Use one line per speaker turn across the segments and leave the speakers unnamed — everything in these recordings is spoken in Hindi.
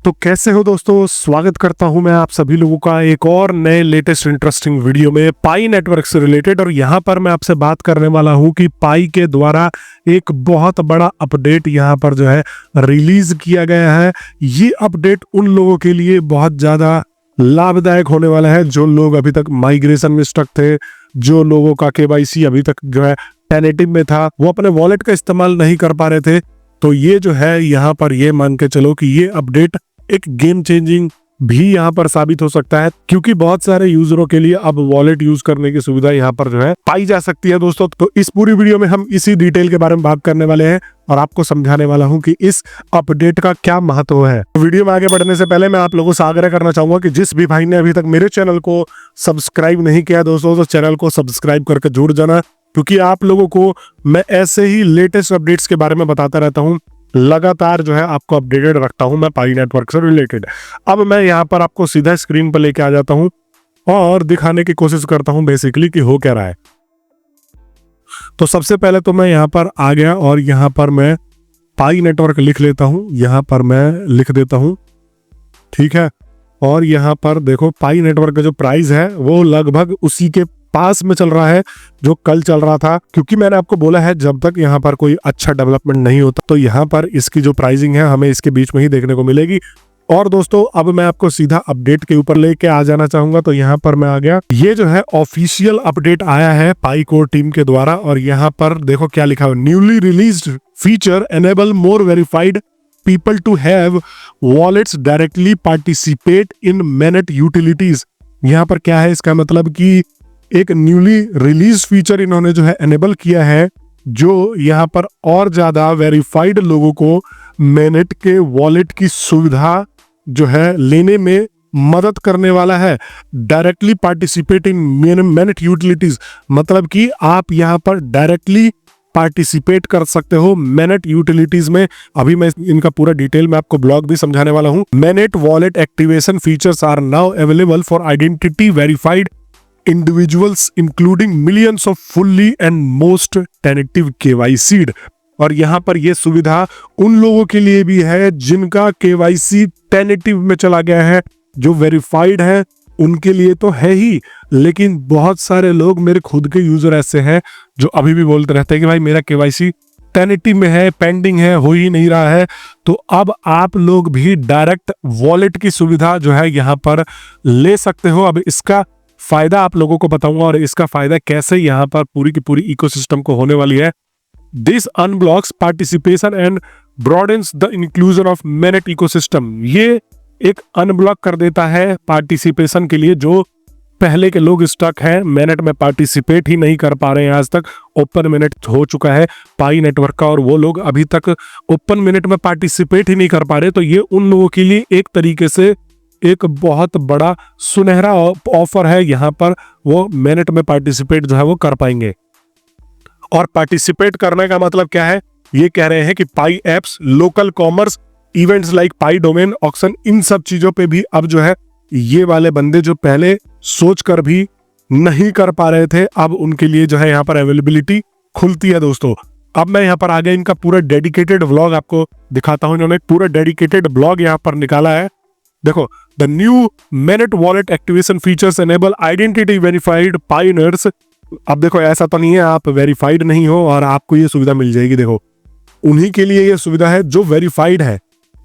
तो कैसे हो दोस्तों, स्वागत करता हूं मैं आप सभी लोगों का एक और नए लेटेस्ट इंटरेस्टिंग वीडियो में पाई नेटवर्क से रिलेटेड। और यहां पर मैं आपसे बात करने वाला हूं कि पाई के द्वारा एक बहुत बड़ा अपडेट यहां पर जो है रिलीज किया गया है। ये अपडेट उन लोगों के लिए बहुत ज्यादा लाभदायक होने वाला है जो लोग अभी तक माइग्रेशन में स्टक थे, जो लोगों का केवाईसी अभी तक जो है टेनेटिव में था, वो अपने वॉलेट का इस्तेमाल नहीं कर पा रहे थे। तो ये जो है यहाँ पर ये मान के चलो कि ये अपडेट एक गेम चेंजिंग भी यहाँ पर साबित हो सकता है, क्योंकि बहुत सारे यूजरों के लिए अब वॉलेट यूज करने की सुविधा यहाँ पर जो है पाई जा सकती है दोस्तों। तो इस पूरी वीडियो में हम इसी डिटेल के बारे में बात करने वाले हैं और आपको समझाने वाला हूं कि इस अपडेट का क्या महत्व है। वीडियो में आगे बढ़ने से पहले मैं आप लोगों से आग्रह करना चाहूंगा कि जिस भी भाई ने अभी तक मेरे चैनल को सब्सक्राइब नहीं किया दोस्तों, तो चैनल को सब्सक्राइब करके जुड़ जाना, क्योंकि आप लोगों को मैं ऐसे ही लेटेस्ट अपडेट्स के बारे में बताता रहता हूं। लगातार जो है आपको अपडेटेड रखता हूं मैं पाई नेटवर्क से रिलेटेड। अब मैं यहाँ पर आपको सीधा स्क्रीन पर लेके आ जाता हूं और दिखाने की कोशिश करता हूं बेसिकली कि हो क्या रहा है। तो सबसे पहले तो मैं यहाँ पर आ गया और यहाँ पर मैं पाई नेटवर्क लिख लेता हूं, यहाँ पर मैं लिख देता हूं, ठीक है। और यहाँ पर देखो पाई नेटवर्क का जो प्राइस है वो लगभग उसी के पास में चल रहा है जो कल चल रहा था, क्योंकि मैंने आपको बोला है जब तक यहाँ पर कोई अच्छा डेवलपमेंट नहीं होता तो यहाँ पर इसकी जो प्राइसिंग है हमें इसके बीच में ही देखने को मिलेगी। और दोस्तों अब मैं आपको सीधा अपडेट के ऊपर लेके आ जाना चाहूंगा। तो यहाँ पर मैं आ गया, ये जो है ऑफिशियल अपडेट आया है पाई कोर टीम के द्वारा। और यहाँ पर देखो क्या लिखा है, newly released feature enable more verified people to have wallets directly participate in mainnet utilities। यहाँ पर क्या है, इसका मतलब कि एक न्यूली रिलीज फीचर इन्होंने जो है एनेबल किया है, जो यहाँ पर और ज्यादा वेरीफाइड लोगों को mainnet के वॉलेट की सुविधा जो है लेने में मदद करने वाला है। Directly participate in mainnet utilities, मतलब कि आप यहाँ पर डायरेक्टली पार्टिसिपेट कर सकते हो mainnet यूटिलिटीज में। अभी मैं इनका पूरा डिटेल में आपको ब्लॉग भी समझाने वाला हूं। mainnet wallet activation features are now available for identity verified individuals including millions of fully and most tentative KYCed. और यहाँ पर यह सुविधा उन लोगों के लिए भी है जिनका केवाईसी टेनेटिव में चला गया है। जो वेरीफाइड है उनके लिए तो है ही, लेकिन बहुत सारे लोग, मेरे खुद के यूजर ऐसे हैं जो अभी भी बोलते रहते हैं कि भाई मेरा केवाईसी टेनेटिव में है, पेंडिंग है, हो ही नहीं रहा है। तो अब आप लोग भी डायरेक्ट वॉलेट की सुविधा जो है यहाँ पर ले सकते हो। अब इसका फायदा आप लोगों को बताऊंगा और इसका फायदा कैसे यहाँ पर पूरी की पूरी इकोसिस्टम को होने वाली है। This unblocks participation and broadens the inclusion of mainnet ecosystem. ये एक अनब्लॉक कर देता है पार्टिसिपेशन के लिए, जो पहले के लोग स्टक हैं mainnet में, पार्टिसिपेट ही नहीं कर पा रहे हैं आज तक। ओपन mainnet हो चुका है पाई नेटवर्क का और वो लोग अभी तक ओपन mainnet में पार्टिसिपेट ही नहीं कर पा रहे। तो ये उन लोगों के लिए एक तरीके से एक बहुत बड़ा सुनहरा ऑफर है। यहाँ पर वो mainnet में पार्टिसिपेट जो है वो कर पाएंगे। और पार्टिसिपेट करने का मतलब क्या है, ये कह रहे हैं कि Pi apps, local commerce events like Pi domain auction, इन सब चीजों पे भी अब जो है ये वाले बंदे जो पहले सोच कर भी नहीं कर पा रहे थे, अब उनके लिए जो है यहाँ पर अवेलेबिलिटी खुलती है दोस्तों। अब मैं यहाँ पर आगे इनका पूरा डेडिकेटेड व्लॉग आपको दिखाता हूँ। इन्होंने पूरा डेडिकेटेड ब्लॉग यहाँ पर निकाला है। देखो, the new mainnet wallet activation features enable identity verified पाइनर्स। अब देखो ऐसा तो नहीं है आप वेरीफाइड नहीं हो और आपको ये सुविधा मिल जाएगी। देखो उन्हीं के लिए ये सुविधा है जो वेरीफाइड है।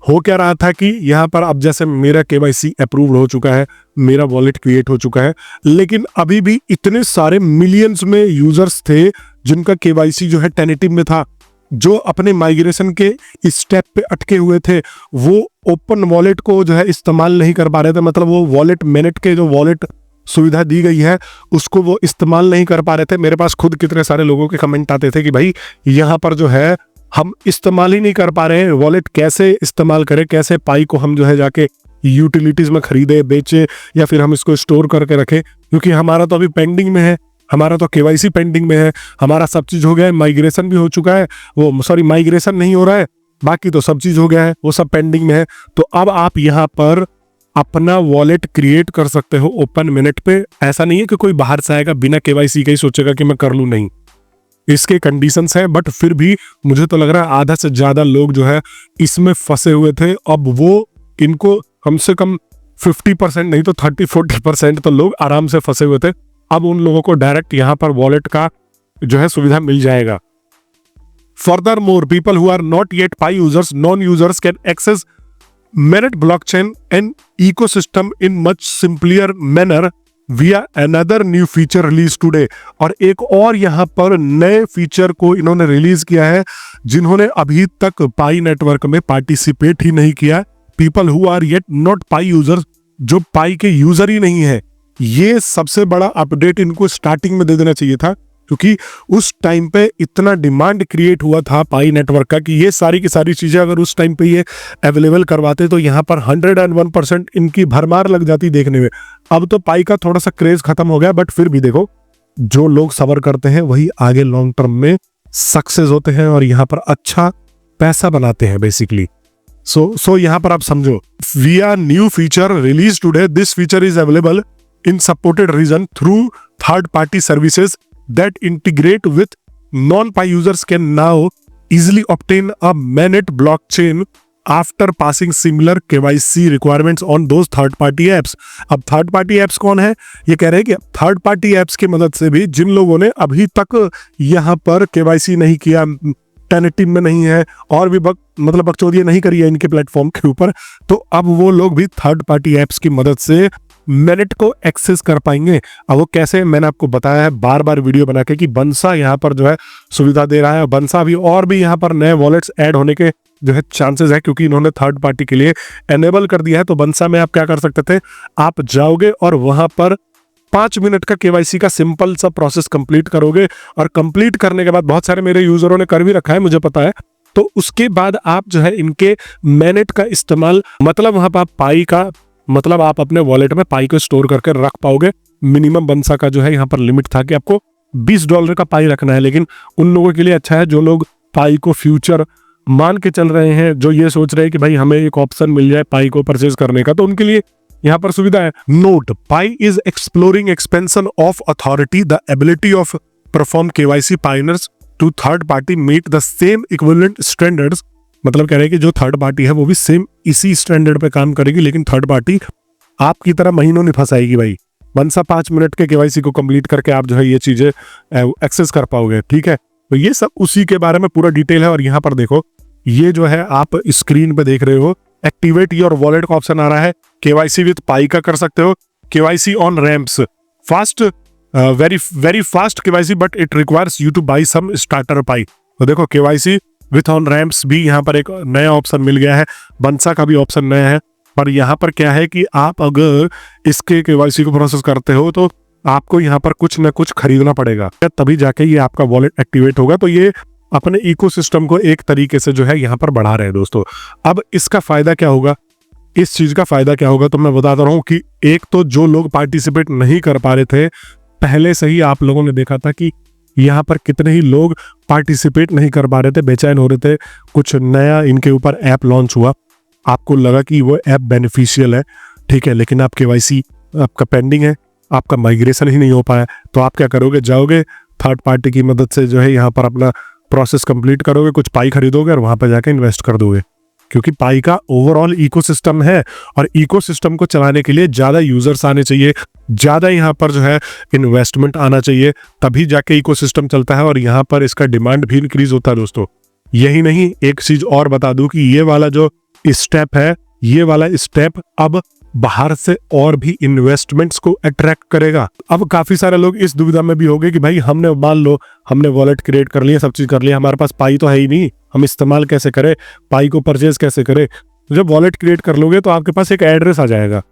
हो क्या रहा था कि यहाँ पर अब जैसे मेरा केवाईसी अप्रूव्ड हो चुका है, मेरा वॉलेट क्रिएट हो चुका है, लेकिन अभी भी इतने सारे मिलियंस में यूजर्स थे जिनका केवाईसी जो है टेनेटिव में था, जो अपने माइग्रेशन के स्टेप पे अटके हुए थे। वो ओपन वॉलेट को जो है इस्तेमाल नहीं कर पा रहे थे, मतलब वो वॉलेट mainnet के जो वॉलेट सुविधा दी गई है उसको वो इस्तेमाल नहीं कर पा रहे थे। मेरे पास खुद कितने सारे लोगों के कमेंट आते थे कि भाई यहाँ पर जो है हम इस्तेमाल ही नहीं कर पा रहे हैं, वॉलेट कैसे इस्तेमाल करें, कैसे पाई को हम जो है जाके यूटिलिटीज में खरीदे, बेचे या फिर हम इसको स्टोर करके रखें, क्योंकि हमारा तो अभी पेंडिंग में है, हमारा तो केवाईसी पेंडिंग में है, हमारा सब चीज हो गया है, माइग्रेशन भी हो चुका है, वो सॉरी माइग्रेशन नहीं हो रहा है, बाकी तो सब चीज हो गया है, वो सब पेंडिंग में है। तो अब आप यहाँ पर अपना वॉलेट क्रिएट कर सकते हो ओपन mainnet पे। ऐसा नहीं है कि कोई बाहर से आएगा बिना केवाईसी का ही सोचेगा कि मैं कर लूं, नहीं, इसके कंडीशंस हैं। बट फिर भी मुझे तो लग रहा है आधा से ज्यादा लोग जो है इसमें फंसे हुए थे, अब वो इनको कम से कम 50% नहीं तो 30-40% तो लोग आराम से फंसे हुए थे। अब उन लोगों को डायरेक्ट यहाँ पर वॉलेट का जो है सुविधा मिल जाएगा। Furthermore, people who are not yet Pi users, non-users can access Merit blockchain and ecosystem in much simpler manner via another new feature released today। और एक और यहाँ पर नए फीचर को इन्होंने रिलीज किया है जिन्होंने अभी तक पाई नेटवर्क में पार्टिसिपेट ही नहीं किया। People who are yet not Pi users, जो पाई के यूजर ही नहीं है। ये सबसे बड़ा अपडेट इनको स्टार्टिंग में दे देना चाहिए था, क्योंकि उस टाइम पे इतना डिमांड क्रिएट हुआ था पाई नेटवर्क का कि ये सारी की सारी चीजें अगर उस टाइम पे ये अवेलेबल करवाते तो यहाँ पर 101% इनकी भरमार लग जाती देखने में। अब तो पाई का थोड़ा सा क्रेज खत्म हो गया, बट फिर भी देखो जो लोग सब्र करते हैं वही आगे लॉन्ग टर्म में सक्सेस होते हैं और यहाँ पर अच्छा पैसा बनाते हैं बेसिकली। सो यहाँ पर आप समझो, via new feature released today, this feature is available in supported region through third party services that integrate with non-Pi users can now easily obtain a Merit blockchain after passing similar KYC requirements on those third party apps। अब थर्ड पार्टी एप्स कौन है? ये कह रहे हैं कि थर्ड पार्टी एप्स की मदद से भी जिन लोगों ने अभी तक यहाँ पर KYC नहीं किया, टेनेटिव में नहीं है और भी मतलब बकचोदियां नहीं करी है इनके प्लेटफॉर्म के ऊपर, तो अब वो लोग भी थर्ड पार्टी एप्स की मदद से मेरिट को एक्सेस कर पाएंगे। अब वो कैसे, मैंने आपको बताया है बार बार वीडियो बना के कि बंसा यहाँ पर जो है सुविधा दे रहा है। बंसा भी और भी यहाँ पर नए वॉलेट्स ऐड होने के जो है चांसेस है, क्योंकि इन्होंने थर्ड पार्टी के लिए एनेबल कर दिया है। तो बंसा में आप क्या कर सकते थे, आप जाओगे और वहां पर 5 मिनट का केवाईसी का सिंपल सा प्रोसेस कंप्लीट करोगे, और कंप्लीट करने के बाद बहुत सारे मेरे यूजरों ने कर भी रखा है, मुझे पता है। तो उसके बाद आप जो है इनके मेरिट का इस्तेमाल, मतलब वहां पर आप पाई का मतलब आप अपने वॉलेट में पाई को स्टोर करके रख पाओगे। मिनिमम बंसा का जो है यहाँ पर लिमिट था कि आपको $20 का पाई रखना है, लेकिन उन लोगों के लिए अच्छा है जो लोग पाई को फ्यूचर मान के चल रहे हैं, जो ये सोच रहे हैं कि भाई हमें एक ऑप्शन मिल जाए पाई को परचेज करने का, तो उनके लिए यहाँ पर सुविधा है। Note, Pi is exploring expansion of authority, the ability of perform KYC pioneers to third party meet the same equivalent standards. मतलब कह रहे हैं कि जो थर्ड पार्टी है वो भी सेम इसी स्टैंडर्ड पे काम करेगी, लेकिन थर्ड पार्टी आपकी तरह महीनों नहीं फंसाएगी भाई। बंसा 5 मिनट के केवाईसी को कंप्लीट करके आप जो है ये चीजें एक्सेस कर पाओगे, ठीक है। तो ये सब उसी के बारे में पूरा डिटेल है। और यहाँ पर देखो, ये जो है आप स्क्रीन पे देख रहे हो, एक्टिवेट योर वॉलेट का ऑप्शन आ रहा है। केवाईसी विद पाई का कर सकते हो, KYC on ramps, fast, very fast KYC, but it requires you to buy some starter Pi. तो देखो केवाईसी विथ ऑन रैम्प्स भी यहाँ पर एक नया ऑप्शन मिल गया है, बंसा का भी ऑप्शन नया है। पर यहाँ पर क्या है कि आप अगर इसके केवाईसी को प्रोसेस करते हो तो आपको यहाँ पर कुछ न कुछ खरीदना पड़ेगा, तभी जाके ये आपका वॉलेट एक्टिवेट होगा। तो ये अपने इकोसिस्टम को एक तरीके से जो है यहाँ पर बढ़ा रहे हैं दोस्तों। अब इसका फायदा क्या होगा, इस चीज का फायदा क्या होगा, तो मैं बताता रहा हूँ कि एक तो जो लोग पार्टिसिपेट नहीं कर पा रहे थे, पहले से ही आप लोगों ने देखा था कि यहाँ पर कितने ही लोग पार्टिसिपेट नहीं कर पा रहे थे, बेचैन हो रहे थे। कुछ नया इनके ऊपर ऐप लॉन्च हुआ, आपको लगा कि वो ऐप बेनिफिशियल है, ठीक है, लेकिन आप केवाईसी आपका पेंडिंग है, आपका माइग्रेशन ही नहीं हो पाया, तो आप क्या करोगे, जाओगे थर्ड पार्टी की मदद से जो है यहाँ पर अपना प्रोसेस कंप्लीट करोगे, कुछ पाई खरीदोगे और वहां पर जाके इन्वेस्ट कर दोगे, क्योंकि पाई का ओवरऑल इकोसिस्टम है और इकोसिस्टम को चलाने के लिए ज्यादा यूजर्स आने चाहिए, ज्यादा यहाँ पर जो है इन्वेस्टमेंट आना चाहिए, तभी जाके इकोसिस्टम चलता है और यहाँ पर इसका डिमांड भी इंक्रीज होता है दोस्तों। यही नहीं, एक चीज और बता दूं कि ये वाला जो स्टेप है, ये वाला स्टेप अब बाहर से और भी इन्वेस्टमेंट्स को अट्रैक्ट करेगा। अब काफी सारे लोग इस दुविधा में भी होंगे कि भाई हमने, मान लो हमने वॉलेट क्रिएट कर लिया, सब चीज कर लिया, हमारे पास पाई तो है ही नहीं, हम इस्तेमाल कैसे करें, पाई को परचेज कैसे करें। तो जब वॉलेट क्रिएट कर लोगे तो आपके पास एक एड्रेस आ जाएगा,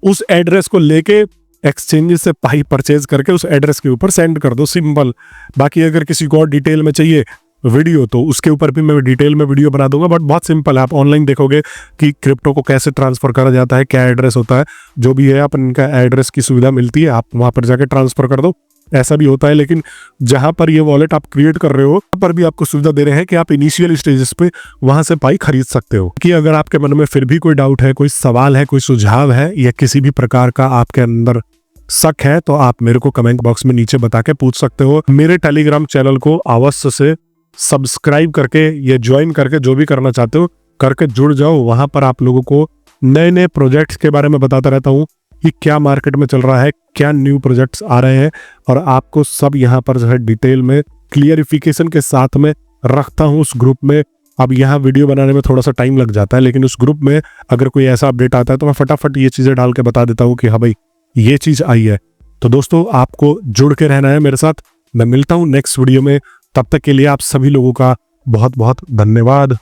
उस एड्रेस को लेके एक्सचेंज से पाई परचेज करके उस एड्रेस के ऊपर सेंड कर दो, सिंपल। बाकी अगर किसी को और डिटेल में चाहिए वीडियो तो उसके ऊपर भी मैं डिटेल में वीडियो बना दूंगा, बट बहुत सिंपल है। आप ऑनलाइन देखोगे कि क्रिप्टो को कैसे ट्रांसफर करा जाता है, क्या एड्रेस होता है, जो भी है अपन का एड्रेस की सुविधा मिलती है, आप वहां पर जाके ट्रांसफर कर दो, ऐसा भी होता है। लेकिन जहां पर ये वॉलेट आप क्रिएट कर रहे हो, वहां पर भी आपको सुविधा दे रहे हैं कि आप इनिशियल स्टेजेस पे वहां से पाई खरीद सकते हो। कि अगर आपके मन में फिर भी कोई डाउट है, कोई सवाल है, कोई सुझाव है, या किसी भी प्रकार का आपके अंदर शक है, तो आप मेरे को कमेंट बॉक्स में नीचे बता के पूछ सकते हो। मेरे टेलीग्राम चैनल को अवश्य से सब्सक्राइब करके या ज्वाइन करके जो भी करना चाहते हो करके जुड़ जाओ। वहां पर आप लोगों को नए नए प्रोजेक्ट्स के बारे में बताता रहता हूँ कि क्या मार्केट में चल रहा है, क्या न्यू प्रोजेक्ट्स आ रहे हैं, और आपको सब यहाँ पर जो है डिटेल में क्लियरिफिकेशन के साथ में रखता हूँ उस ग्रुप में। अब यहाँ वीडियो बनाने में थोड़ा सा टाइम लग जाता है, लेकिन उस ग्रुप में अगर कोई ऐसा अपडेट आता है तो मैं फटाफट ये चीज़ें डाल के बता देता हूँ कि हाँ भाई ये चीज़ आई है। तो दोस्तों आपको जुड़ के रहना है मेरे साथ। मैं मिलता हूँ नेक्स्ट वीडियो में, तब तक के लिए आप सभी लोगों का बहुत बहुत धन्यवाद।